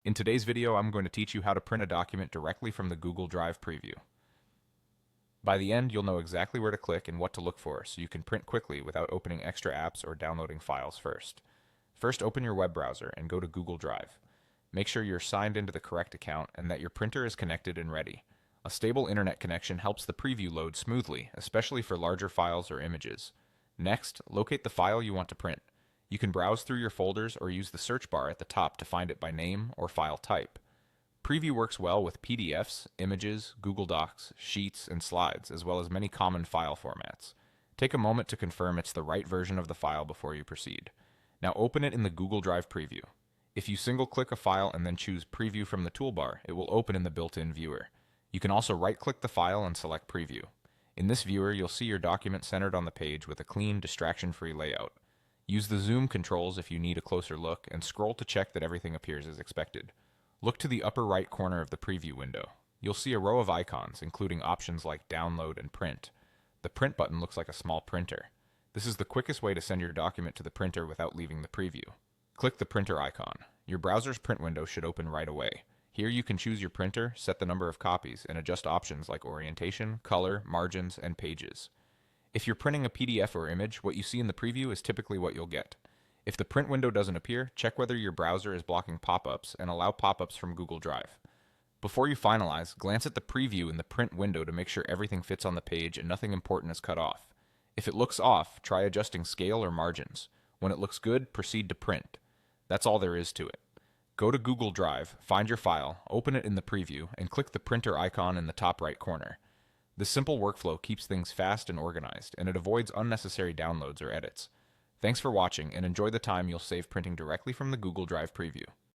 In today's video, I'm going to teach you how to print a document directly from the Google Drive preview. By the end, you'll know exactly where to click and what to look for so you can print quickly without opening extra apps or downloading files first. First, open your web browser and go to Google Drive. Make sure you're signed into the correct account and that your printer is connected and ready. A stable internet connection helps the preview load smoothly, especially for larger files or images. Next, locate the file you want to print. You can browse through your folders or use the search bar at the top to find it by name or file type. Preview works well with PDFs, images, Google Docs, Sheets, and Slides, as well as many common file formats. Take a moment to confirm it's the right version of the file before you proceed. Now open it in the Google Drive preview. If you single-click a file and then choose Preview from the toolbar, it will open in the built-in viewer. You can also right-click the file and select Preview. In this viewer, you'll see your document centered on the page with a clean, distraction-free layout. Use the zoom controls if you need a closer look, and scroll to check that everything appears as expected. Look to the upper right corner of the preview window. You'll see a row of icons, including options like download and print. The print button looks like a small printer. This is the quickest way to send your document to the printer without leaving the preview. Click the printer icon. Your browser's print window should open right away. Here you can choose your printer, set the number of copies, and adjust options like orientation, color, margins, and pages. If you're printing a PDF or image, what you see in the preview is typically what you'll get. If the print window doesn't appear, check whether your browser is blocking pop-ups and allow pop-ups from Google Drive. Before you finalize, glance at the preview in the print window to make sure everything fits on the page and nothing important is cut off. If it looks off, try adjusting scale or margins. When it looks good, proceed to print. That's all there is to it. Go to Google Drive, find your file, open it in the preview, and click the printer icon in the top right corner. This simple workflow keeps things fast and organized, and it avoids unnecessary downloads or edits. Thanks for watching, and enjoy the time you'll save printing directly from the Google Drive preview.